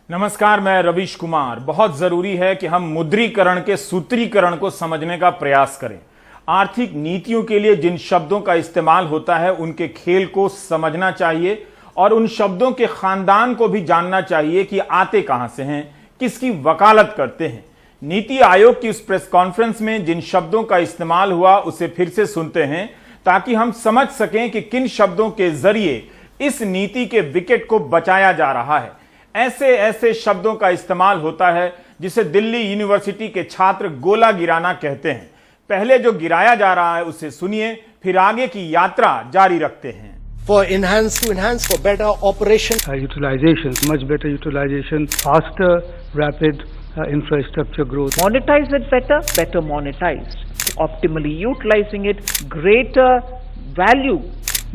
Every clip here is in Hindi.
नमस्कार, मैं रवीश कुमार। बहुत जरूरी है कि हम मुद्रीकरण के सूत्रीकरण को समझने का प्रयास करें। आर्थिक नीतियों के लिए जिन शब्दों का इस्तेमाल होता है उनके खेल को समझना चाहिए और उन शब्दों के खानदान को भी जानना चाहिए कि आते कहां से हैं, किसकी वकालत करते हैं। नीति आयोग की उस प्रेस कॉन्फ्रेंस में जिन शब्दों का इस्तेमाल हुआ उसे फिर से सुनते हैं ताकि हम समझ सकें कि किन शब्दों के जरिए इस नीति के विकेट को बचाया जा रहा है। ऐसे ऐसे शब्दों का इस्तेमाल होता है जिसे दिल्ली यूनिवर्सिटी के छात्र गोला गिराना कहते हैं। पहले जो गिराया जा रहा है उसे सुनिए, फिर आगे की यात्रा जारी रखते हैं। To enhance for better operation, utilization, much better utilization, faster, rapid infrastructure growth. Monetize it better monetized, optimally utilizing it, greater value,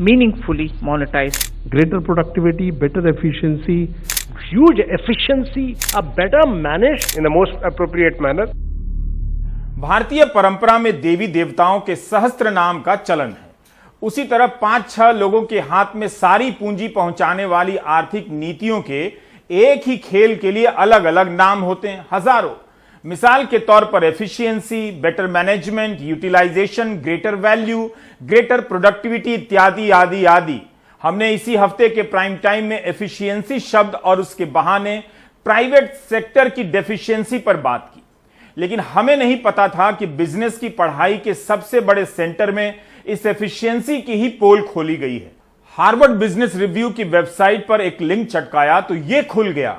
meaningfully monetized. Greater productivity, better efficiency. huge efficiency, a better managed in the most appropriate manner. भारतीय परंपरा में देवी देवताओं के सहस्त्र नाम का चलन है। उसी तरह 5-6 लोगों के हाथ में सारी पूंजी पहुंचाने वाली आर्थिक नीतियों के एक ही खेल के लिए अलग अलग नाम होते हैं, हजारों। मिसाल के तौर पर efficiency, better management, utilization, greater value, greater productivity इत्यादि आदि आदि। हमने इसी हफ्ते के प्राइम टाइम में एफिशिएंसी शब्द और उसके बहाने प्राइवेट सेक्टर की डेफिशिएंसी पर बात की, लेकिन हमें नहीं पता था कि बिजनेस की पढ़ाई के सबसे बड़े सेंटर में इस एफिशिएंसी की ही पोल खोली गई है। हार्वर्ड बिजनेस रिव्यू की वेबसाइट पर एक लिंक चटकाया तो यह खुल गया,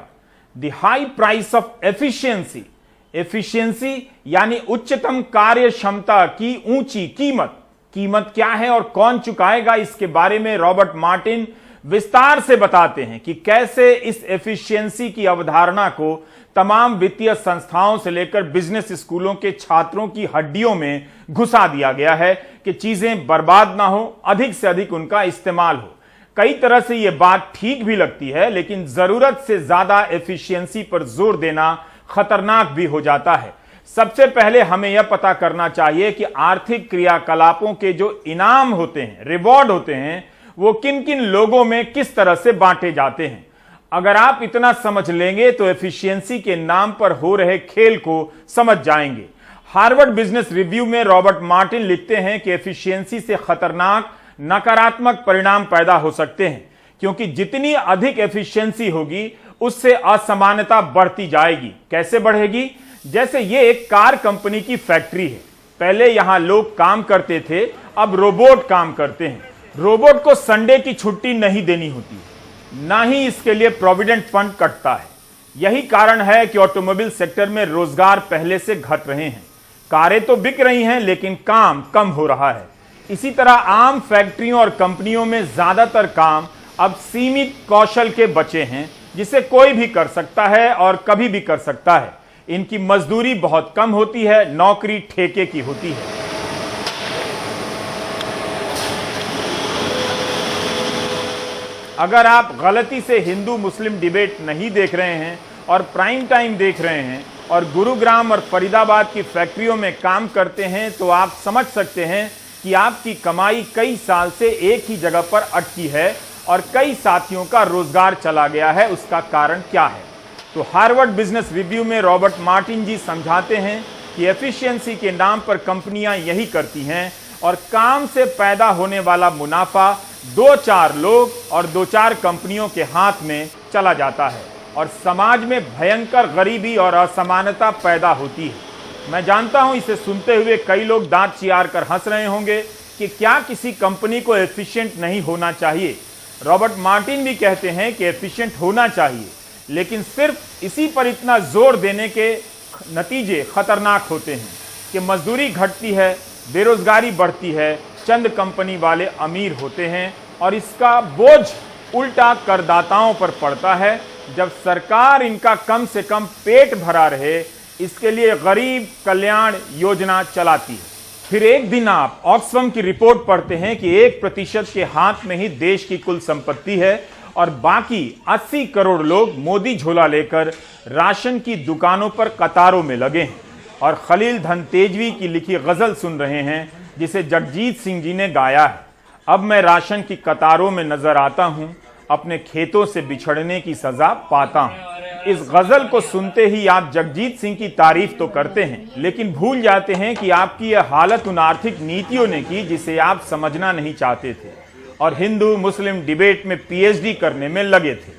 the high price of efficiency. Efficiency यानी उच्चतम कार्य क्षमता की ऊंची कीमत। कीमत क्या है और कौन चुकाएगा, इसके बारे में रॉबर्ट मार्टिन विस्तार से बताते हैं कि कैसे इस एफिशिएंसी की अवधारणा को तमाम वित्तीय संस्थाओं से लेकर बिजनेस स्कूलों के छात्रों की हड्डियों में घुसा दिया गया है कि चीजें बर्बाद ना हो, अधिक से अधिक उनका इस्तेमाल हो। कई तरह से यह बात ठीक भी लगती है, लेकिन जरूरत से ज्यादा एफिशिएंसी पर जोर देना खतरनाक भी हो जाता है। सबसे पहले हमें यह पता करना चाहिए कि आर्थिक क्रियाकलापों के जो इनाम होते हैं, रिवॉर्ड होते हैं, वो किन किन लोगों में किस तरह से बांटे जाते हैं। अगर आप इतना समझ लेंगे तो एफिशिएंसी के नाम पर हो रहे खेल को समझ जाएंगे। हार्वर्ड बिजनेस रिव्यू में रॉबर्ट मार्टिन लिखते हैं कि एफिशिएंसी से खतरनाक नकारात्मक परिणाम पैदा हो सकते हैं, क्योंकि जितनी अधिक एफिशिएंसी होगी उससे असमानता बढ़ती जाएगी। कैसे बढ़ेगी? जैसे ये एक कार कंपनी की फैक्ट्री है। पहले यहां लोग काम करते थे, अब रोबोट काम करते हैं। रोबोट को संडे की छुट्टी नहीं देनी होती, ना ही इसके लिए प्रोविडेंट फंड कटता है। यही कारण है कि ऑटोमोबाइल सेक्टर में रोजगार पहले से घट रहे हैं। कारें तो बिक रही हैं, लेकिन काम कम हो रहा है। इसी तरह आम फैक्ट्रियों और कंपनियों में ज्यादातर काम अब सीमित कौशल के बचे हैं, जिसे कोई भी कर सकता है और कभी भी कर सकता है। इनकी मजदूरी बहुत कम होती है, नौकरी ठेके की होती है। अगर आप गलती से हिंदू मुस्लिम डिबेट नहीं देख रहे हैं और प्राइम टाइम देख रहे हैं और गुरुग्राम और फरीदाबाद की फैक्ट्रियों में काम करते हैं तो आप समझ सकते हैं कि आपकी कमाई कई साल से एक ही जगह पर अटकी है और कई साथियों का रोजगार चला गया है। उसका कारण क्या है? तो हार्वर्ड बिजनेस रिव्यू में रॉबर्ट मार्टिन जी समझाते हैं कि एफिशिएंसी के नाम पर कंपनियां यही करती हैं और काम से पैदा होने वाला मुनाफा 2-4 लोग और 2-4 कंपनियों के हाथ में चला जाता है और समाज में भयंकर गरीबी और असमानता पैदा होती है। मैं जानता हूं इसे सुनते हुए कई लोग दांत चियार कर हंस रहे होंगे कि क्या किसी कंपनी को एफिशिएंट नहीं होना चाहिए। रॉबर्ट मार्टिन भी कहते हैं कि एफिशिएंट होना चाहिए, लेकिन सिर्फ इसी पर इतना जोर देने के नतीजे खतरनाक होते हैं कि मजदूरी घटती है, बेरोजगारी बढ़ती है, चंद कंपनी वाले अमीर होते हैं और इसका बोझ उल्टा करदाताओं पर पड़ता है। जब सरकार इनका कम से कम पेट भरा रहे, इसके लिए गरीब कल्याण योजना चलाती है। फिर एक दिन आप ऑक्सफैम की रिपोर्ट पढ़ते हैं कि 1% के हाथ में ही देश की कुल संपत्ति है और बाकी 80 करोड़ लोग मोदी झोला लेकर राशन की दुकानों पर कतारों में लगे हैं और खलील धनतेजवी की लिखी गजल सुन रहे हैं जिसे जगजीत सिंह जी ने गाया है। अब मैं राशन की कतारों में नजर आता हूं, अपने खेतों से बिछड़ने की सजा पाता हूं। इस गजल को सुनते ही आप जगजीत सिंह की तारीफ तो करते हैं, लेकिन भूल जाते हैं कि आपकी यह हालत उन आर्थिक नीतियों ने की जिसे आप समझना नहीं चाहते थे और हिंदू मुस्लिम डिबेट में पीएचडी करने में लगे थे।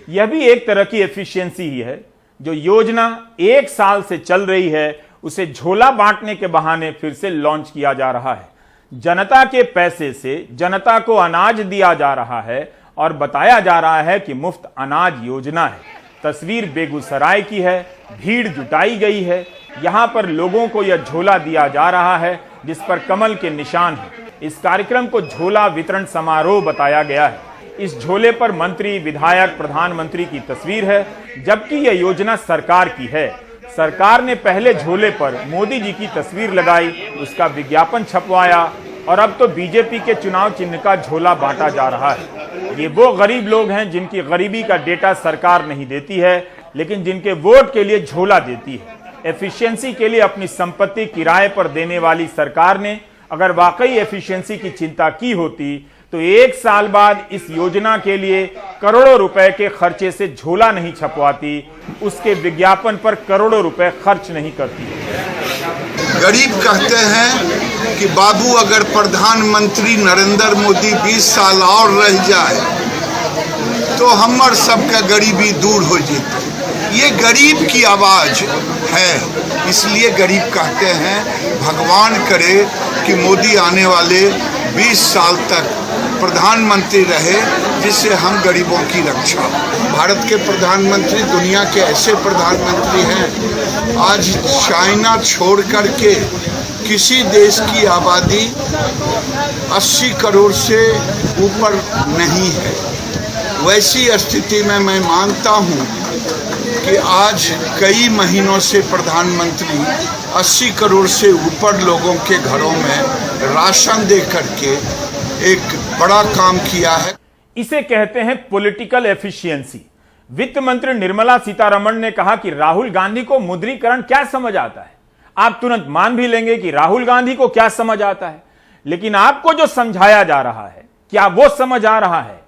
यह भी एक तरह की एफिशिएंसी ही है। जो योजना 1 साल से चल रही है उसे झोला बांटने के बहाने फिर से लॉन्च किया जा रहा है। जनता के पैसे से जनता को अनाज दिया जा रहा है और बताया जा रहा है कि मुफ्त अनाज योजना है। तस्वीर बेगूसराय की है, भीड़ जुटाई गई है। यहां पर लोगों को यह झोला दिया जा रहा है जिस पर कमल के निशान है। इस कार्यक्रम को झोला वितरण समारोह बताया गया है। इस झोले पर मंत्री, विधायक, प्रधानमंत्री की तस्वीर है, जबकि यह योजना सरकार की है। सरकार ने पहले झोले पर मोदी जी की तस्वीर लगाई, उसका विज्ञापन छपवाया और अब तो बीजेपी के चुनाव चिन्ह का झोला बांटा जा रहा है। ये वो गरीब लोग हैं जिनकी गरीबी का डेटा सरकार नहीं देती है, लेकिन जिनके वोट के लिए झोला देती है। एफिशिएंसी के लिए अपनी संपत्ति किराए पर देने वाली सरकार ने अगर वाकई एफिशिएंसी की चिंता की होती तो 1 साल बाद इस योजना के लिए करोड़ों रुपए के खर्चे से झोला नहीं छपवाती, उसके विज्ञापन पर करोड़ों रुपए खर्च नहीं करती। गरीब कहते हैं कि बाबू अगर प्रधानमंत्री नरेंद्र मोदी 20 साल और रह जाए तो हमर सबका गरीबी दूर हो जाती। ये गरीब की आवाज है, इसलिए गरीब कहते हैं भगवान करे कि मोदी आने वाले 20 साल तक प्रधानमंत्री रहे, जिससे हम गरीबों की रक्षा। भारत के प्रधानमंत्री दुनिया के ऐसे प्रधानमंत्री हैं, आज चाइना छोड़ करके किसी देश की आबादी 80 करोड़ से ऊपर नहीं है। वैसी स्थिति में मैं मानता हूँ कि आज कई महीनों से प्रधानमंत्री 80 करोड़ से ऊपर लोगों के घरों में राशन दे करके एक बड़ा काम किया है। इसे कहते हैं पॉलिटिकल एफिशिएंसी। वित्त मंत्री निर्मला सीतारमण ने कहा कि राहुल गांधी को मुद्रीकरण क्या समझ आता है। आप तुरंत मान भी लेंगे कि राहुल गांधी को क्या समझ आता है, लेकिन आपको जो समझाया जा रहा है क्या वो समझ आ रहा है?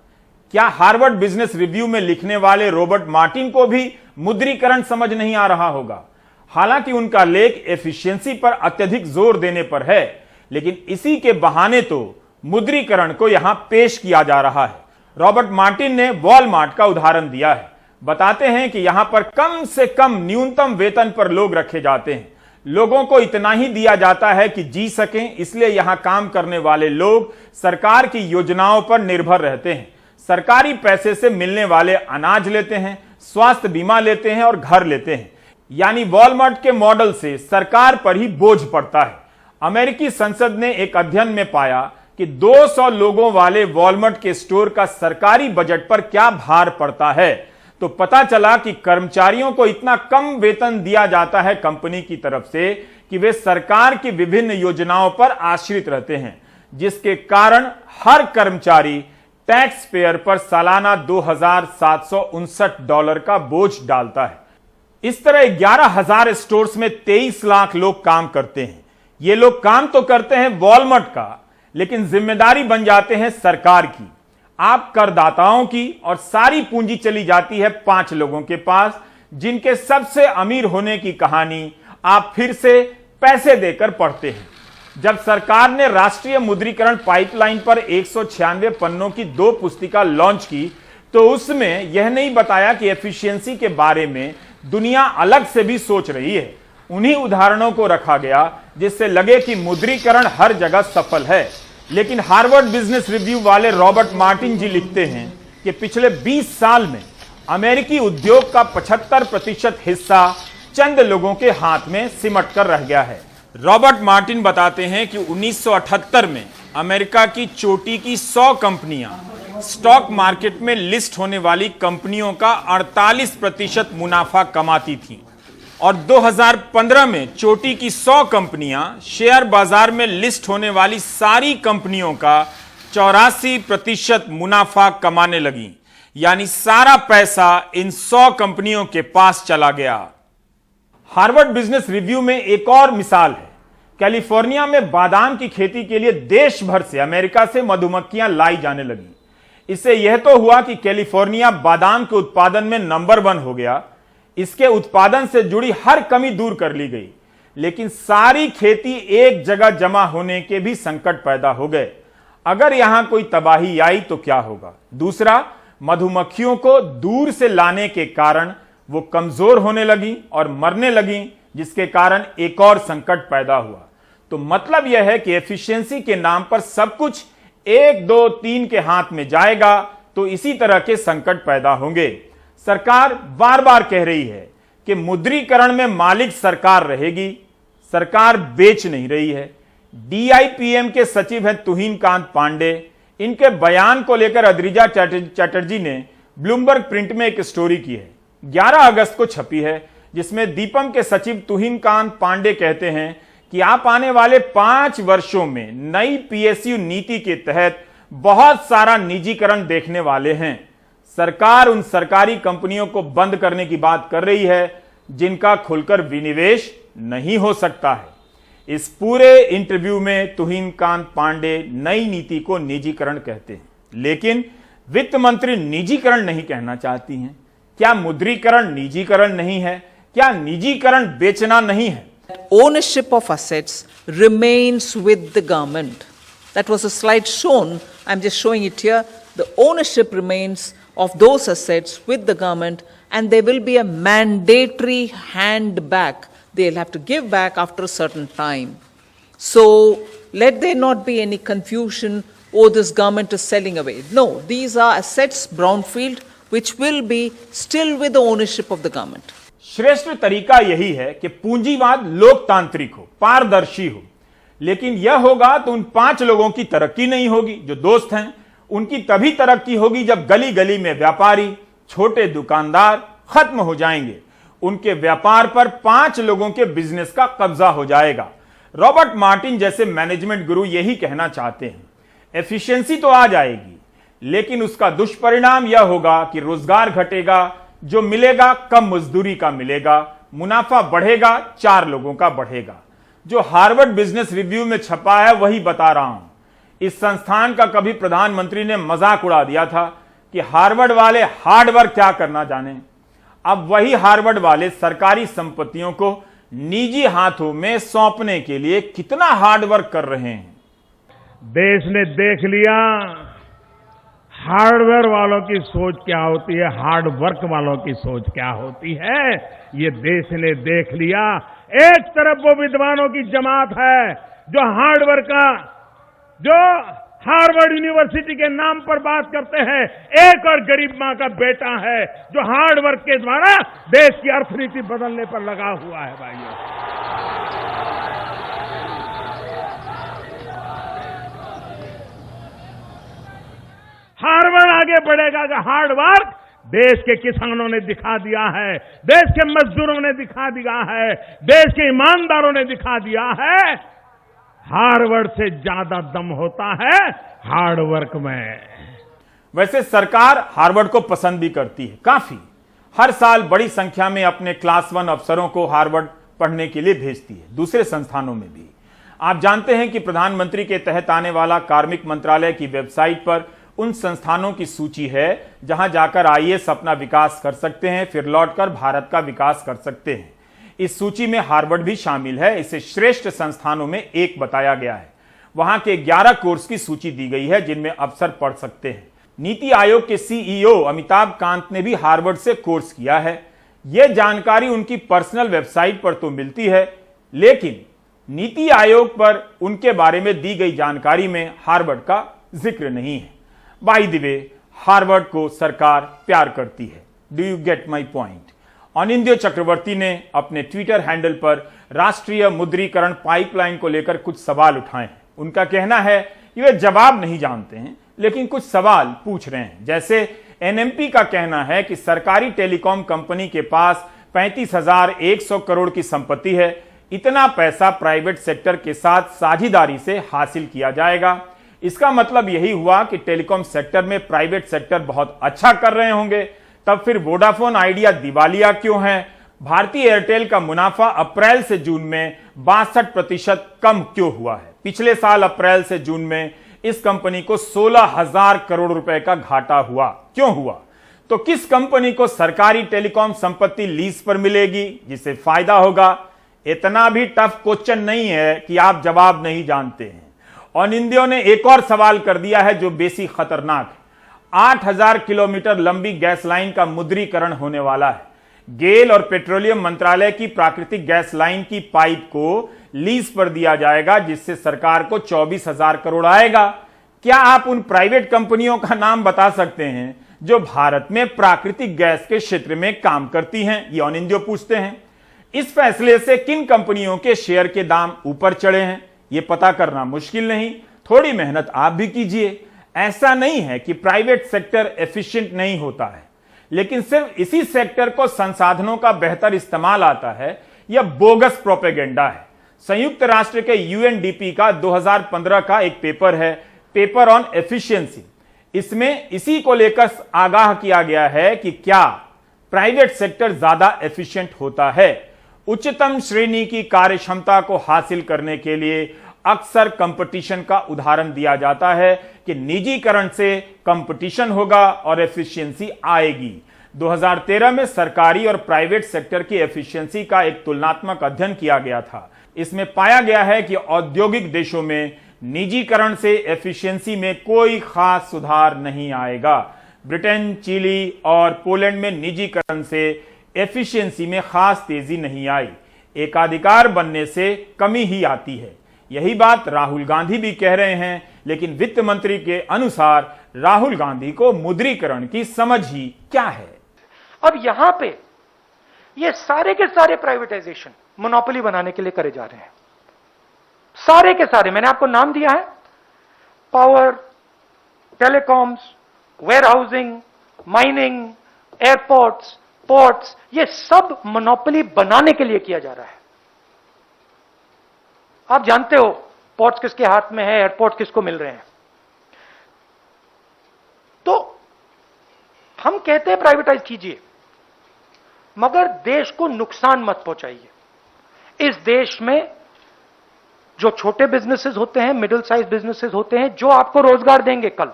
क्या हार्वर्ड बिजनेस रिव्यू में लिखने वाले रॉबर्ट मार्टिन को भी मुद्रीकरण समझ नहीं आ रहा होगा? हालांकि उनका लेख एफिशिएंसी पर अत्यधिक जोर देने पर है, लेकिन इसी के बहाने तो मुद्रीकरण को यहां पेश किया जा रहा है। रॉबर्ट मार्टिन ने वॉलमार्ट का उदाहरण दिया है। बताते हैं कि यहां पर कम से कम न्यूनतम वेतन पर लोग रखे जाते हैं। लोगों को इतना ही दिया जाता है कि जी सकें, इसलिए यहां काम करने वाले लोग सरकार की योजनाओं पर निर्भर रहते हैं। सरकारी पैसे से मिलने वाले अनाज लेते हैं, स्वास्थ्य बीमा लेते हैं और घर लेते हैं। यानी वॉलमार्ट के मॉडल से सरकार पर ही बोझ पड़ता है। अमेरिकी संसद ने एक अध्ययन में पाया कि 200 लोगों वाले वॉलमार्ट के स्टोर का सरकारी बजट पर क्या भार पड़ता है, तो पता चला कि कर्मचारियों को इतना कम वेतन दिया जाता है कंपनी की तरफ से कि वे सरकार की विभिन्न योजनाओं पर आश्रित रहते हैं, जिसके कारण हर कर्मचारी टैक्स पेयर पर सालाना $2,759 का बोझ डालता है। इस तरह 11,000 स्टोर्स में 23 लाख लोग काम करते हैं। ये लोग काम तो करते हैं वॉलमार्ट का, लेकिन जिम्मेदारी बन जाते हैं सरकार की, आप करदाताओं की, और सारी पूंजी चली जाती है 5 लोगों के पास, जिनके सबसे अमीर होने की कहानी आप फिर से पैसे देकर पढ़ते हैं। जब सरकार ने राष्ट्रीय मुद्रीकरण पाइपलाइन पर 196 पन्नों की 2 पुस्तिका लॉन्च की तो उसमें यह नहीं बताया कि एफिशिएंसी के बारे में दुनिया अलग से भी सोच रही है। उन्हीं उदाहरणों को रखा गया जिससे लगे कि मुद्रीकरण हर जगह सफल है। लेकिन हार्वर्ड बिजनेस रिव्यू वाले रॉबर्ट मार्टिन जी लिखते हैं कि पिछले 20 साल में अमेरिकी उद्योग का 75% हिस्सा चंद लोगों के हाथ में सिमट कर रह गया है। रॉबर्ट मार्टिन बताते हैं कि 1978 में अमेरिका की चोटी की 100 कंपनियां स्टॉक मार्केट में लिस्ट होने वाली कंपनियों का 48% मुनाफा कमाती थीं और 2015 में चोटी की 100 कंपनियां शेयर बाजार में लिस्ट होने वाली सारी कंपनियों का 84% मुनाफा कमाने लगी। यानी सारा पैसा इन 100 कंपनियों के पास चला गया। हार्वर्ड बिजनेस रिव्यू में एक और मिसाल है। कैलिफोर्निया में बादाम की खेती के लिए देश भर से, अमेरिका से मधुमक्खियां लाई जाने लगी। इससे यह तो हुआ कि कैलिफोर्निया बादाम के उत्पादन में नंबर 1 हो गया, इसके उत्पादन से जुड़ी हर कमी दूर कर ली गई, लेकिन सारी खेती एक जगह जमा होने के भी संकट पैदा हो गए। अगर यहां कोई तबाही आई तो क्या होगा? दूसरा, मधुमक्खियों को दूर से लाने के कारण वो कमजोर होने लगी और मरने लगी, जिसके कारण एक और संकट पैदा हुआ। तो मतलब यह है कि एफिशिएंसी के नाम पर सब कुछ 1, 2, 3 के हाथ में जाएगा तो इसी तरह के संकट पैदा होंगे। सरकार बार बार कह रही है कि मुद्रीकरण में मालिक सरकार रहेगी, सरकार बेच नहीं रही है। DIPM के सचिव हैं तुहिन कांत पांडे। इनके बयान को लेकर अद्रिजा चैटर्जी ने ब्लूमबर्ग प्रिंट में एक स्टोरी की है, 11 अगस्त को छपी है, जिसमें दीपम के सचिव तुहिन कांत पांडे कहते हैं कि आप आने वाले 5 वर्षों में नई PSU नीति के तहत बहुत सारा निजीकरण देखने वाले हैं। सरकार उन सरकारी कंपनियों को बंद करने की बात कर रही है जिनका खुलकर विनिवेश नहीं हो सकता है। इस पूरे इंटरव्यू में तुहिन कांत पांडे नई नीति को निजीकरण कहते हैं, लेकिन वित्त मंत्री निजीकरण नहीं कहना चाहती हैं। क्या मुद्रीकरण निजीकरण नहीं है? क्या निजीकरण बेचना नहीं है? Ownership of assets remains with the government. That was a slide shown. I'm just showing it here. The ownership remains of those assets with the government, and there will be a mandatory hand back. They'll have to give back after a certain time. So let there not be any confusion, oh, this government is selling away. No, these are assets, brownfield, which will be still with the ownership of the government. श्रेष्ठ तरीका यही है कि पूंजीवाद लोकतांत्रिक हो, पारदर्शी हो, लेकिन यह होगा तो उन 5 लोगों की तरक्की नहीं होगी जो दोस्त हैं। उनकी तभी तरक्की होगी जब गली गली में व्यापारी, छोटे दुकानदार खत्म हो जाएंगे, उनके व्यापार पर 5 लोगों के बिजनेस का कब्जा हो जाएगा। रॉबर्ट मार्टिन जैसे मैनेजमेंट गुरु यही कहना चाहते हैं। एफिशिएंसी तो आ जाएगी, लेकिन उसका दुष्परिणाम यह होगा कि रोजगार घटेगा, जो मिलेगा कम मजदूरी का मिलेगा, मुनाफा बढ़ेगा 4 लोगों का बढ़ेगा। जो हार्वर्ड बिजनेस रिव्यू में छपा है वही बता रहा हूं। इस संस्थान का कभी प्रधानमंत्री ने मजाक उड़ा दिया था कि हार्वर्ड वाले हार्ड वर्क क्या करना जाने। अब वही हार्वर्ड वाले सरकारी संपत्तियों को निजी हाथों में सौंपने के लिए कितना हार्ड वर्क कर रहे हैं। देश ने देख लिया हार्डवेयर वालों की सोच क्या होती है, हार्ड वर्क वालों की सोच क्या होती है, ये देश ने देख लिया। एक तरफ वो विद्वानों की जमात है जो हार्डवर्क का, जो हार्वर्ड यूनिवर्सिटी के नाम पर बात करते हैं, एक और गरीब मां का बेटा है जो हार्डवर्क के द्वारा देश की अर्थनीति बदलने पर लगा हुआ है। भाइयों, हार्वर्ड आगे बढ़ेगा कि हार्ड वर्क देश के किसानों ने दिखा दिया है, देश के मजदूरों ने दिखा दिया है, देश के ईमानदारों ने दिखा दिया है। हार्वर्ड से ज्यादा दम होता है हार्ड वर्क में। वैसे सरकार हार्वर्ड को पसंद भी करती है काफी। हर साल बड़ी संख्या में अपने क्लास 1 अफसरों को हार्वर्ड पढ़ने के लिए भेजती है, दूसरे संस्थानों में भी। आप जानते हैं कि प्रधानमंत्री के तहत आने वाला कार्मिक मंत्रालय की वेबसाइट पर उन संस्थानों की सूची है जहां जाकर IAS अपना विकास कर सकते हैं, फिर लौटकर भारत का विकास कर सकते हैं। इस सूची में हार्वर्ड भी शामिल है। इसे श्रेष्ठ संस्थानों में एक बताया गया है। वहां के 11 कोर्स की सूची दी गई है जिनमें अफसर पढ़ सकते हैं। नीति आयोग के CEO अमिताभ कांत ने भी हार्वर्ड से कोर्स किया है। यह जानकारी उनकी पर्सनल वेबसाइट पर तो मिलती है, लेकिन नीति आयोग पर उनके बारे में दी गई जानकारी में हार्वर्ड का जिक्र नहीं है। बाय द वे, हार्वर्ड को सरकार प्यार करती है। Do you get my point? Anindya Chakraborty ने अपने ट्विटर हैंडल पर राष्ट्रीय मुद्रीकरण पाइपलाइन को लेकर कुछ सवाल उठाए हैं। उनका कहना है कि वे जवाब नहीं जानते हैं, लेकिन कुछ सवाल पूछ रहे हैं। जैसे NMP का कहना है कि सरकारी टेलीकॉम कंपनी के पास 35,100 करोड़ की संपत्ति है। इतना पैसा प्राइवेट सेक्टर के साथ साझेदारी से हासिल किया जाएगा। इसका मतलब यही हुआ कि टेलीकॉम सेक्टर में प्राइवेट सेक्टर बहुत अच्छा कर रहे होंगे। तब फिर वोडाफोन आइडिया दिवालिया क्यों है? भारतीय एयरटेल का मुनाफा अप्रैल से जून में 62% कम क्यों हुआ है? पिछले साल अप्रैल से जून में इस कंपनी को 16,000 करोड़ रुपए का घाटा हुआ। क्यों हुआ? तो किस कंपनी को सरकारी टेलीकॉम संपत्ति लीज पर मिलेगी जिससे फायदा होगा? इतना भी टफ क्वेश्चन नहीं है कि आप जवाब नहीं जानते हैं। अनिंदियों ने एक और सवाल कर दिया है जो बेसी खतरनाक है। 8,000 किलोमीटर लंबी गैस लाइन का मुद्रीकरण होने वाला है। गेल और पेट्रोलियम मंत्रालय की प्राकृतिक गैस लाइन की पाइप को लीज पर दिया जाएगा जिससे सरकार को 24,000 करोड़ आएगा। क्या आप उन प्राइवेट कंपनियों का नाम बता सकते हैं जो भारत में प्राकृतिक गैस के क्षेत्र में काम करती हैं? ये अनिंदियो पूछते हैं। इस फैसले से किन कंपनियों के शेयर के दाम ऊपर चढ़े हैं ये पता करना मुश्किल नहीं, थोड़ी मेहनत आप भी कीजिए। ऐसा नहीं है कि प्राइवेट सेक्टर एफिशिएंट नहीं होता है, लेकिन सिर्फ इसी सेक्टर को संसाधनों का बेहतर इस्तेमाल आता है, यह बोगस प्रोपेगेंडा है। संयुक्त राष्ट्र के यूएनडीपी का 2015 का एक पेपर है, पेपर ऑन एफिशिएंसी। इसमें इसी को लेकर आगाह किया गया है कि क्या प्राइवेट सेक्टर ज्यादा एफिशिएंट होता है। उच्चतम श्रेणी की कार्यक्षमता को हासिल करने के लिए अक्सर कंपटीशन का उदाहरण दिया जाता है कि निजीकरण से कंपटीशन होगा और एफिशिएंसी आएगी। 2013 में सरकारी और प्राइवेट सेक्टर की एफिशिएंसी का एक तुलनात्मक अध्ययन किया गया था। इसमें पाया गया है कि औद्योगिक देशों में निजीकरण से एफिशिएंसी में कोई खास सुधार नहीं आएगा। ब्रिटेन, चिली और पोलैंड में निजीकरण से एफिशिएंसी में खास तेजी नहीं आई। एकाधिकार बनने से कमी ही आती है। यही बात राहुल गांधी भी कह रहे हैं, लेकिन वित्त मंत्री के अनुसार राहुल गांधी को मुद्रीकरण की समझ ही क्या है। अब यहां पे ये सारे के सारे प्राइवेटाइजेशन मोनोपोली बनाने के लिए करे जा रहे हैं। सारे के सारे, मैंने आपको नाम दिया है, power, telecoms, warehousing, mining, airports, ports, ये सब मोनोपोली बनाने के लिए किया जा रहा है। आप जानते हो पोर्ट्स किसके हाथ में है, एयरपोर्ट किसको मिल रहे हैं। तो हम कहते हैं प्राइवेटाइज कीजिए, मगर देश को नुकसान मत पहुंचाइए। इस देश में जो छोटे बिजनेसेस होते हैं, मिडिल साइज बिजनेसेस होते हैं, जो आपको रोजगार देंगे कल,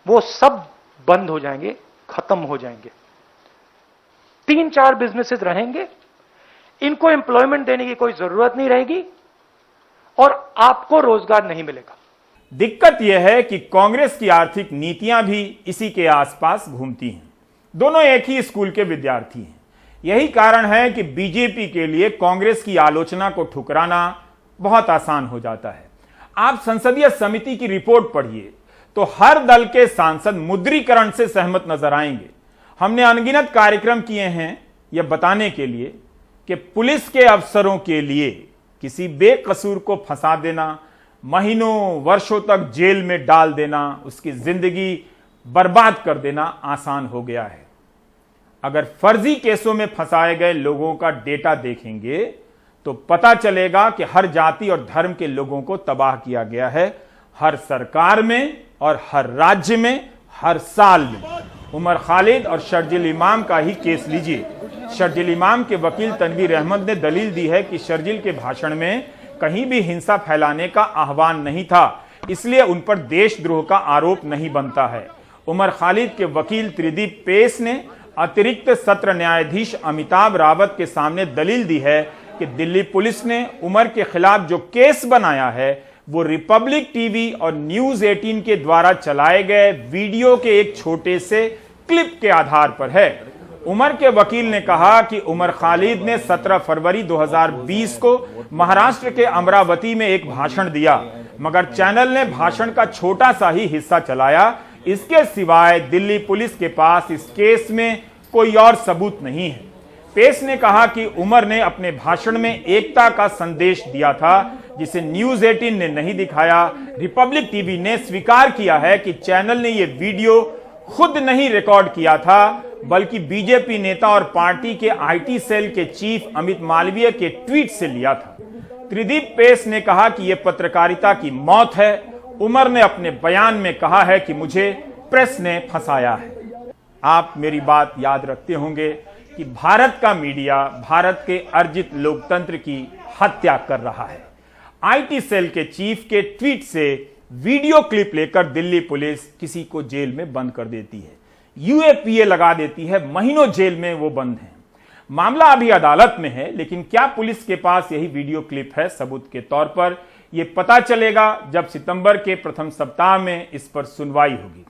वो सब बंद हो जाएंगे, खत्म हो जाएंगे। 3-4 बिजनेसेस रहेंगे, इनको एम्प्लॉयमेंट देने की कोई जरूरत नहीं रहेगी और आपको रोजगार नहीं मिलेगा। दिक्कत यह है कि कांग्रेस की आर्थिक नीतियां भी इसी के आसपास घूमती हैं। दोनों एक ही स्कूल के विद्यार्थी हैं। यही कारण है कि बीजेपी के लिए कांग्रेस की आलोचना को ठुकराना बहुत आसान हो जाता है। आप संसदीय समिति की रिपोर्ट पढ़िए तो हर दल के सांसद मुद्रीकरण से सहमत नजर आएंगे। हमने अनगिनत कार्यक्रम किए हैं यह बताने के लिए कि पुलिस के अफसरों के लिए किसी बेकसूर को फंसा देना, महीनों वर्षों तक जेल में डाल देना, उसकी जिंदगी बर्बाद कर देना आसान हो गया है। अगर फर्जी केसों में फंसाए गए लोगों का डेटा देखेंगे तो पता चलेगा कि हर जाति और धर्म के लोगों को तबाह किया गया है, हर सरकार में और हर राज्य में, हर साल में। उमर खालिद और शर्जिल इमाम का ही केस लीजिए। शर्जिल इमाम के वकील तनवीर अहमद ने दलील दी है कि शर्जिल के भाषण में कहीं भी हिंसा फैलाने का आह्वान नहीं था, इसलिए उन पर देशद्रोह का आरोप नहीं बनता है। उमर खालिद के वकील त्रिदीप पेस ने अतिरिक्त सत्र न्यायाधीश अमिताभ रावत के सामने दलील दी है कि दिल्ली पुलिस ने उमर के खिलाफ जो केस बनाया है वो रिपब्लिक टीवी और न्यूज 18 के द्वारा चलाए गए वीडियो के एक छोटे से क्लिप के आधार पर है। उमर के वकील ने कहा कि उमर खालिद ने 17 फरवरी 2020 को महाराष्ट्र के अमरावती में एक भाषण दिया, मगर चैनल ने भाषण का छोटा सा ही हिस्सा चलाया। इसके सिवाय दिल्ली पुलिस के पास इस केस में कोई और सबूत नहीं है। पेस ने कहा कि उमर ने अपने भाषण में एकता का संदेश दिया था जिसे न्यूज 18 ने नहीं दिखाया। रिपब्लिक टीवी ने स्वीकार किया है कि चैनल ने यह वीडियो खुद नहीं रिकॉर्ड किया था, बल्कि बीजेपी नेता और पार्टी के आईटी सेल के चीफ अमित मालवीय के ट्वीट से लिया था। त्रिदीप पेस ने कहा कि यह पत्रकारिता की मौत है। उमर ने अपने बयान में कहा है कि मुझे प्रेस ने फंसाया है। आप मेरी बात याद रखते होंगे कि भारत का मीडिया भारत के अर्जित लोकतंत्र की हत्या कर रहा है। आईटी सेल के चीफ के ट्वीट से वीडियो क्लिप लेकर दिल्ली पुलिस किसी को जेल में बंद कर देती है, यूएपीए लगा देती है, महीनों जेल में वो बंद हैं। मामला अभी अदालत में है, लेकिन क्या पुलिस के पास यही वीडियो क्लिप है सबूत के तौर पर? यह पता चलेगा जब सितंबर के प्रथम सप्ताह में इस पर सुनवाई होगी।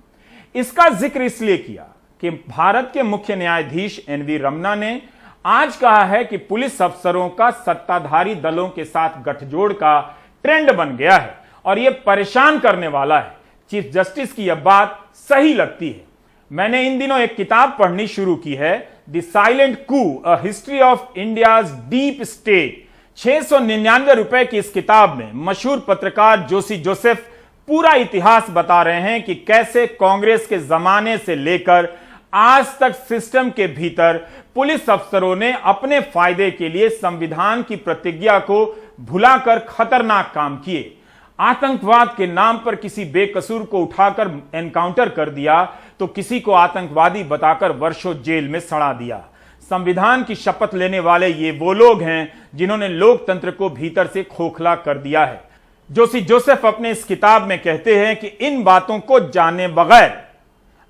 इसका जिक्र इसलिए किया कि भारत के मुख्य न्यायाधीश एनवी रमन्ना ने आज कहा है कि पुलिस अफसरों का सत्ताधारी दलों के साथ गठजोड़ का ट्रेंड बन गया है और यह परेशान करने वाला है। चीफ जस्टिस की यह बात सही लगती है। मैंने इन दिनों एक किताब पढ़नी शुरू की है, the silent coup, a history of India's deep state. 699 रुपए की इस किताब में मशहूर पत्रकार जोशी जोसेफ पूरा इतिहास बता रहे हैं कि कैसे कांग्रेस के जमाने से लेकर आज तक सिस्टम के भीतर पुलिस अफसरों ने अपने फायदे के लिए संविधान की प्रतिज्ञा को भुलाकर खतरनाक काम किए। आतंकवाद के नाम पर किसी बेकसूर को उठाकर एनकाउंटर कर दिया तो किसी को आतंकवादी बताकर वर्षों जेल में सड़ा दिया। संविधान की शपथ लेने वाले ये वो लोग हैं जिन्होंने लोकतंत्र को भीतर से खोखला कर दिया है। जोशी जोसेफ अपने इस किताब में कहते हैं कि इन बातों को जाने बगैर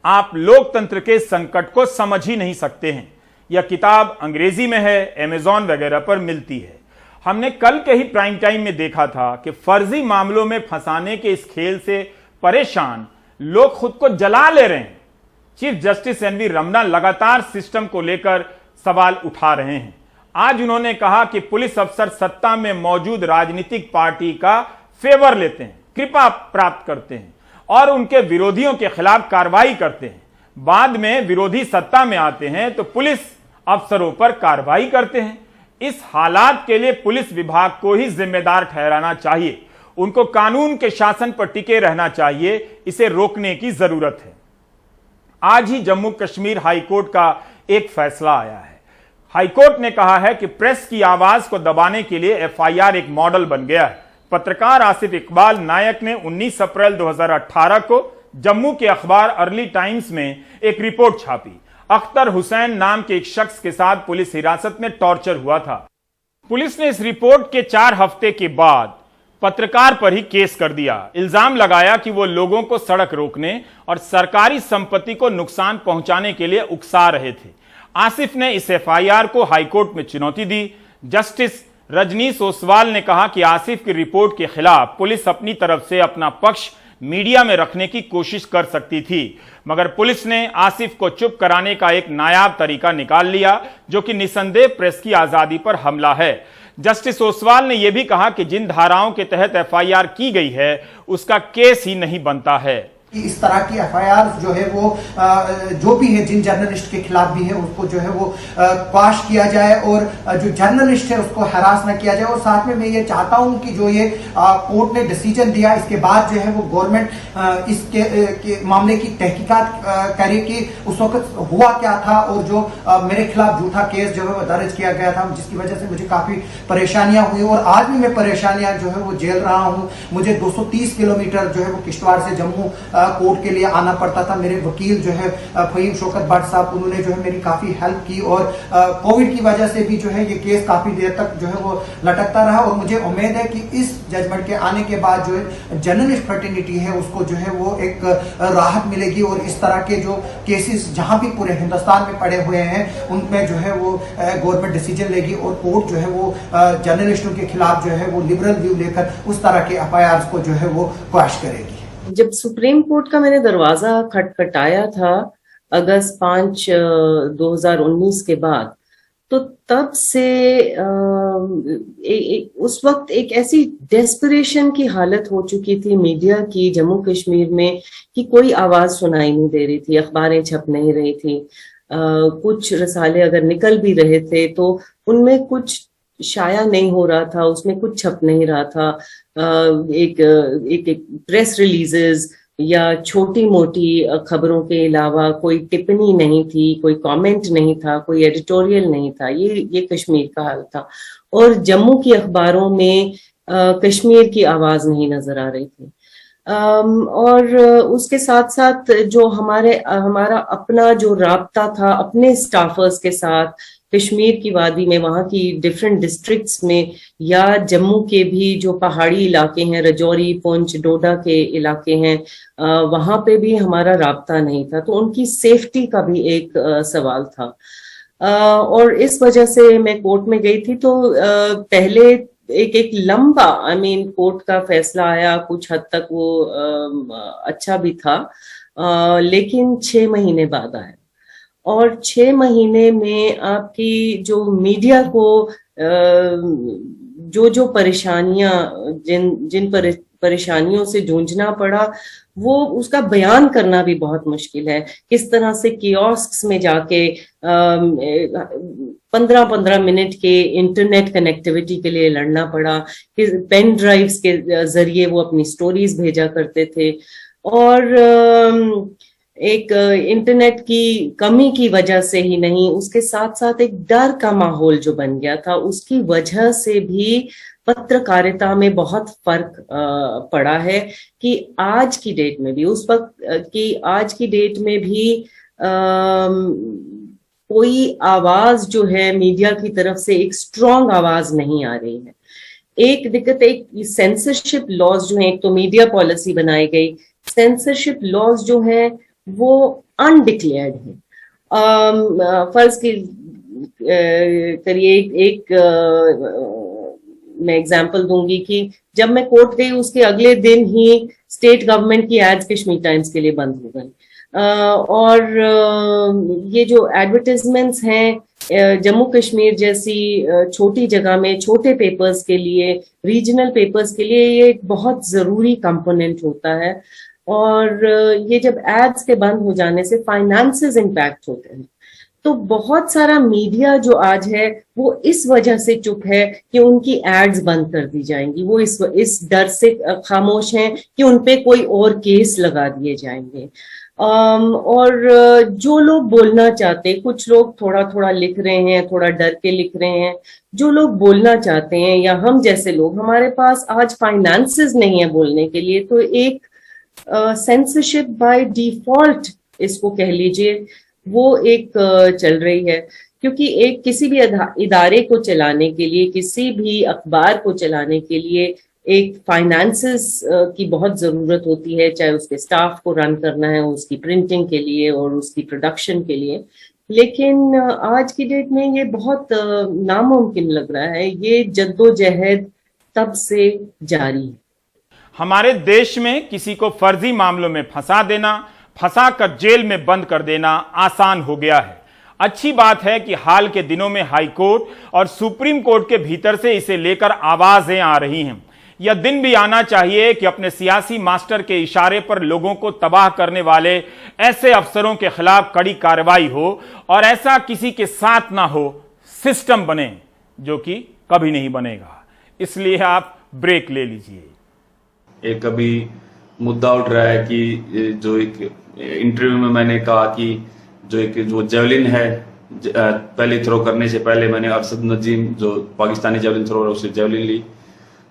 आप लोकतंत्र के संकट को समझ ही नहीं सकते हैं। यह किताब अंग्रेजी में है, अमेज़न वगैरह पर मिलती है। हमने कल के ही प्राइम टाइम में देखा था कि फर्जी मामलों में फंसाने के इस खेल से परेशान लोग खुद को जला ले रहे हैं। चीफ जस्टिस एनवी रमन्ना लगातार सिस्टम को लेकर सवाल उठा रहे हैं। आज उन्होंने कहा कि पुलिस अफसर सत्ता में मौजूद राजनीतिक पार्टी का फेवर लेते हैं, कृपा प्राप्त करते हैं और उनके विरोधियों के खिलाफ कार्रवाई करते हैं। बाद में विरोधी सत्ता में आते हैं तो पुलिस अफसरों पर कार्रवाई करते हैं। इस हालात के लिए पुलिस विभाग को ही जिम्मेदार ठहराना चाहिए। उनको कानून के शासन पर टिके रहना चाहिए। इसे रोकने की जरूरत है। आज ही जम्मू कश्मीर हाईकोर्ट का एक फैसला आया है। हाईकोर्ट ने कहा है कि प्रेस की आवाज को दबाने के लिए एफआईआर एक मॉडल बन गया है। पत्रकार आसिफ इकबाल नायक ने 19 अप्रैल 2018 को जम्मू के अखबार अर्ली टाइम्स में एक रिपोर्ट छापी। अख्तर हुसैन नाम के एक शख्स के साथ पुलिस हिरासत में टॉर्चर हुआ था। पुलिस ने इस रिपोर्ट के 4 हफ्ते के बाद पत्रकार पर ही केस कर दिया। इल्जाम लगाया कि वो लोगों को सड़क रोकने और सरकारी संपत्ति को नुकसान पहुंचाने के लिए उकसा रहे थे। आसिफ ने इस एफआईआर को हाईकोर्ट में चुनौती दी। जस्टिस रजनीश ओसवाल ने कहा कि आसिफ की रिपोर्ट के खिलाफ पुलिस अपनी तरफ से अपना पक्ष मीडिया में रखने की कोशिश कर सकती थी, मगर पुलिस ने आसिफ को चुप कराने का एक नायाब तरीका निकाल लिया, जो कि निसंदेह प्रेस की आजादी पर हमला है। जस्टिस ओसवाल ने यह भी कहा कि जिन धाराओं के तहत एफआईआर की गई है उसका केस ही नहीं बनता है। कि इस तरह की एफआईआर जो है वो जो भी है जिन जर्नलिस्ट के खिलाफ भी है उसको जो है वो क्वाश किया जाए और जो जर्नलिस्ट है उसको हरास ना किया जाए। और साथ में मैं ये चाहता हूं कि जो ये कोर्ट ने डिसीजन दिया इसके बाद जो है वो गवर्नमेंट इसके मामले की तहकीकात करे कि उस वक्त हुआ क्या था और जो मेरे खिलाफ झूठा केस जो है वो दर्ज किया गया था, जिसकी वजह से मुझे काफी परेशानियां हुई और आज भी मैं परेशानियां जो है वो झेल रहा हूँ। मुझे 230 किलोमीटर जो है वो किश्तवाड़ से जम्मू कोर्ट के लिए आना पड़ता था। मेरे वकील जो है फहीम शौकत भट्ट साहब, उन्होंने जो है मेरी काफी हेल्प की और कोविड की वजह से भी जो है ये केस काफी देर तक जो है वो लटकता रहा। और मुझे उम्मीद है कि इस जजमेंट के आने के बाद जो है जर्नलिस्ट फ्रेटर्निटी है उसको जो है वो एक राहत मिलेगी और इस तरह के जो केसेस जहां भी पूरे हिंदुस्तान में पड़े हुए हैं उनमें जो है वो गवर्नमेंट डिसीजन लेगी और कोर्ट जो है वो जर्नलिस्टों के खिलाफ जो है वो लिबरल व्यू लेकर उस तरह के एफआईआर को जो है वो क्वैश करेगी। जब सुप्रीम कोर्ट का मैंने दरवाजा खटखटाया था अगस्त 5, 2019 के बाद, तो तब से उस वक्त एक ऐसी डेस्परेशन की हालत हो चुकी थी मीडिया की जम्मू कश्मीर में कि कोई आवाज सुनाई नहीं दे रही थी, अखबारें छप नहीं रही थी। कुछ रसाले अगर निकल भी रहे थे तो उनमें कुछ शाया नहीं हो रहा था, उसमें कुछ छप नहीं रहा था। एक प्रेस रिलीजेस या छोटी मोटी खबरों के अलावा कोई टिप्पणी नहीं थी, कोई कमेंट नहीं था, कोई एडिटोरियल नहीं था। ये कश्मीर का हाल था और जम्मू की अखबारों में कश्मीर की आवाज नहीं नजर आ रही थी। और उसके साथ साथ जो हमारा अपना जो राब्ता था अपने स्टाफर्स के साथ, कश्मीर की वादी में, वहाँ की डिफरेंट डिस्ट्रिक्ट्स में, या जम्मू के भी जो पहाड़ी इलाके हैं, रजौरी, पुंछ, डोडा के इलाके हैं, वहाँ पे भी हमारा राब्ता नहीं था। तो उनकी सेफ्टी का भी एक सवाल था। और इस वजह से मैं कोर्ट में गई थी। तो पहले एक लंबा कोर्ट का फैसला आया, कुछ हद तक वो अच्छा भी था, लेकिन 6 महीने बाद आया। और 6 महीने में आपकी जो मीडिया को जो परेशानियां, जिन परेशानियों से जूझना पड़ा, वो उसका बयान करना भी बहुत मुश्किल है। किस तरह से कियोस्क्स में जाके 15-15 मिनट के इंटरनेट कनेक्टिविटी के लिए लड़ना पड़ा, पेन ड्राइव्स के जरिए वो अपनी स्टोरीज भेजा करते थे। और एक इंटरनेट की कमी की वजह से ही नहीं, उसके साथ साथ एक डर का माहौल जो बन गया था, उसकी वजह से भी पत्रकारिता में बहुत फर्क पड़ा है। कि आज की डेट में भी, उस वक्त की आज की डेट में भी कोई आवाज जो है मीडिया की तरफ से एक स्ट्रॉन्ग आवाज नहीं आ रही है। एक दिक्कत, एक सेंसरशिप लॉज जो है, एक तो मीडिया पॉलिसी बनाई गई, सेंसरशिप लॉज जो है वो अनडिक्लेयर्ड है। फर्ज करिए, मैं एग्जांपल दूंगी कि जब मैं कोर्ट गई उसके अगले दिन ही स्टेट गवर्नमेंट की एड्स कश्मीर टाइम्स के लिए बंद हो गई। और ये जो एडवर्टाइजमेंट्स हैं जम्मू कश्मीर जैसी छोटी जगह में, छोटे पेपर्स के लिए, रीजनल पेपर्स के लिए, ये एक बहुत जरूरी कंपोनेंट होता है। और ये जब एड्स के बंद हो जाने से फाइनेंसेस इंपैक्ट होते हैं। तो बहुत सारा मीडिया जो आज है वो इस वजह से चुप है कि उनकी एड्स बंद कर दी जाएंगी। वो इस डर से खामोश हैं कि उनपे कोई और केस लगा दिए जाएंगे। और जो लोग बोलना चाहते, कुछ लोग थोड़ा थोड़ा लिख रहे हैं, थोड़ा डर के लिख रहे हैं, जो लोग बोलना चाहते हैं, या हम जैसे लोग, हमारे पास आज फाइनेंसेस नहीं है बोलने के लिए, तो एक सेंसरशिप बाय डिफॉल्ट इसको कह लीजिए, वो एक चल रही है। क्योंकि एक किसी भी इदारे को चलाने के लिए, किसी भी अखबार को चलाने के लिए एक फाइनेंसेस की बहुत जरूरत होती है, चाहे उसके स्टाफ को रन करना है, उसकी प्रिंटिंग के लिए और उसकी प्रोडक्शन के लिए। लेकिन आज की डेट में ये बहुत नामुमकिन लग रहा है। ये जद्दोजहद तब से जारी है। हमारे देश में किसी को फर्जी मामलों में फंसा देना, फंसा कर जेल में बंद कर देना आसान हो गया है। अच्छी बात है कि हाल के दिनों में हाई कोर्ट और सुप्रीम कोर्ट के भीतर से इसे लेकर आवाजें आ रही हैं। यह दिन भी आना चाहिए कि अपने सियासी मास्टर के इशारे पर लोगों को तबाह करने वाले ऐसे अफसरों के खिलाफ कड़ी कार्रवाई हो, और ऐसा किसी के साथ ना हो, सिस्टम बने, जो कि कभी नहीं बनेगा। इसलिए आप ब्रेक ले लीजिए। एक अभी मुद्दा उठ रहा है कि जो एक इंटरव्यू में मैंने कहा कि जो जेवलिन है, पहले थ्रो करने से पहले मैंने अरशद नजीम, जो पाकिस्तानी जेवलिन थ्रोअर है, उससे जेवलिन ली,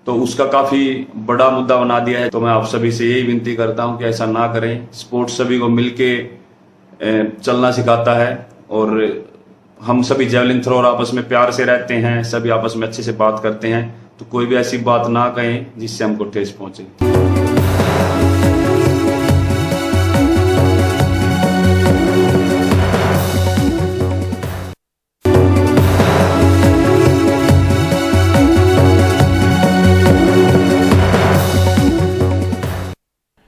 तो उसका काफी बड़ा मुद्दा बना दिया है। तो मैं आप सभी से यही विनती करता हूं कि ऐसा ना करें। स्पोर्ट्स सभी को मिलके चलना सिखाता है, और हम सभी जेवलिन थ्रोअर आपस में प्यार से रहते हैं, सभी आपस में अच्छे से बात करते हैं। तो कोई भी ऐसी बात ना कहें जिससे हमको ठेस पहुंचे।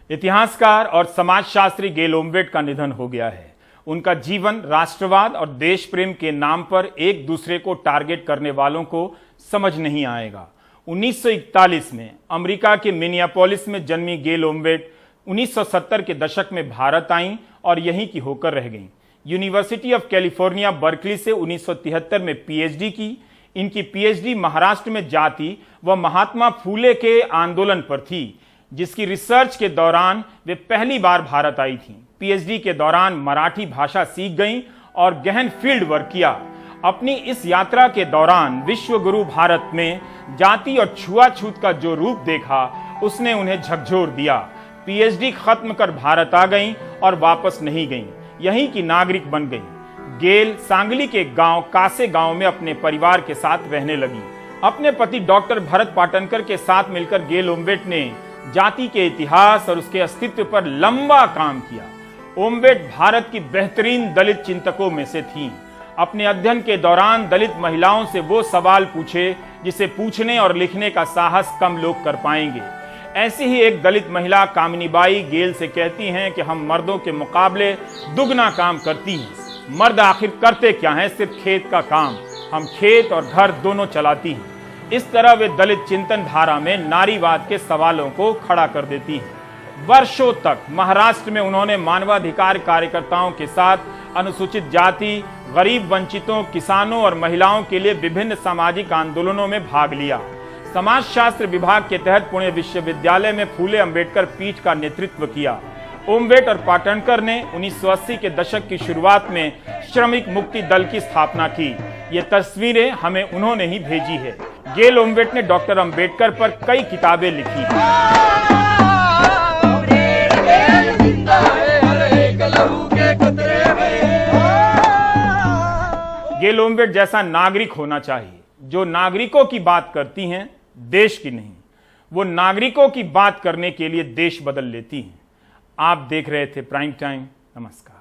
इतिहासकार और समाजशास्त्री गेल ओम्वेट का निधन हो गया है। उनका जीवन राष्ट्रवाद और देश प्रेम के नाम पर एक दूसरे को टारगेट करने वालों को समझ नहीं आएगा। 1941 में अमेरिका के मिनियापोलिस में जन्मी गेल ओम्वेट 1970 के दशक में भारत आईं और यहीं की होकर रह गईं। यूनिवर्सिटी ऑफ कैलिफोर्निया बर्कली से 1973 में पीएचडी की। इनकी पीएचडी महाराष्ट्र में जाति व महात्मा फूले के आंदोलन पर थी, जिसकी रिसर्च के दौरान वे पहली बार भारत आई थीं। पीएचडी के दौरान मराठी भाषा सीख गईं और गहन फील्ड वर्क किया। अपनी इस यात्रा के दौरान विश्वगुरु भारत में जाति और छुआछूत का जो रूप देखा, उसने उन्हें झकझोर दिया। पीएचडी खत्म कर भारत आ गईं और वापस नहीं गईं, यहीं की नागरिक बन गईं। गेल सांगली के गांव कासे गांव में अपने परिवार के साथ रहने लगी। अपने पति डॉक्टर भरत पाटनकर के साथ मिलकर गेल ओम्बेट ने जाति के इतिहास और उसके अस्तित्व पर लंबा काम किया। ओम्बेट भारत की बेहतरीन दलित चिंतकों में से थीं। अपने अध्ययन के दौरान दलित महिलाओं से वो सवाल पूछे जिसे पूछने और लिखने का साहस कम लोग कर पाएंगे। ऐसी ही एक दलित महिला कामिनीबाई गेल से कहती हैं कि हम मर्दों के मुकाबले दुगना काम करती हैं। मर्द आखिर करते क्या हैं? सिर्फ खेत का काम। हम खेत और घर दोनों चलाती हैं। इस तरह वे दलित चिंतन धारा में नारीवाद के सवालों को खड़ा कर देती हैं। वर्षों तक महाराष्ट्र में उन्होंने मानवाधिकार कार्यकर्ताओं के साथ अनुसूचित जाति, गरीब, वंचितों, किसानों और महिलाओं के लिए विभिन्न सामाजिक आंदोलनों में भाग लिया। समाजशास्त्र विभाग के तहत पुणे विश्वविद्यालय में फूले अंबेडकर पीठ का नेतृत्व किया। ओम्बेट और पाटनकर ने 1980 के दशक की शुरुआत में श्रमिक मुक्ति दल की स्थापना की। ये तस्वीरें हमें उन्होंने ही भेजी है। गेल ओम्बेट ने डॉक्टर अंबेडकर पर कई किताबें लिखी हैं। गेल ओम्बेट जैसा नागरिक होना चाहिए जो नागरिकों की बात करती हैं, देश की नहीं। वो नागरिकों की बात करने के लिए देश बदल लेती हैं। आप देख रहे थे प्राइम टाइम। नमस्कार।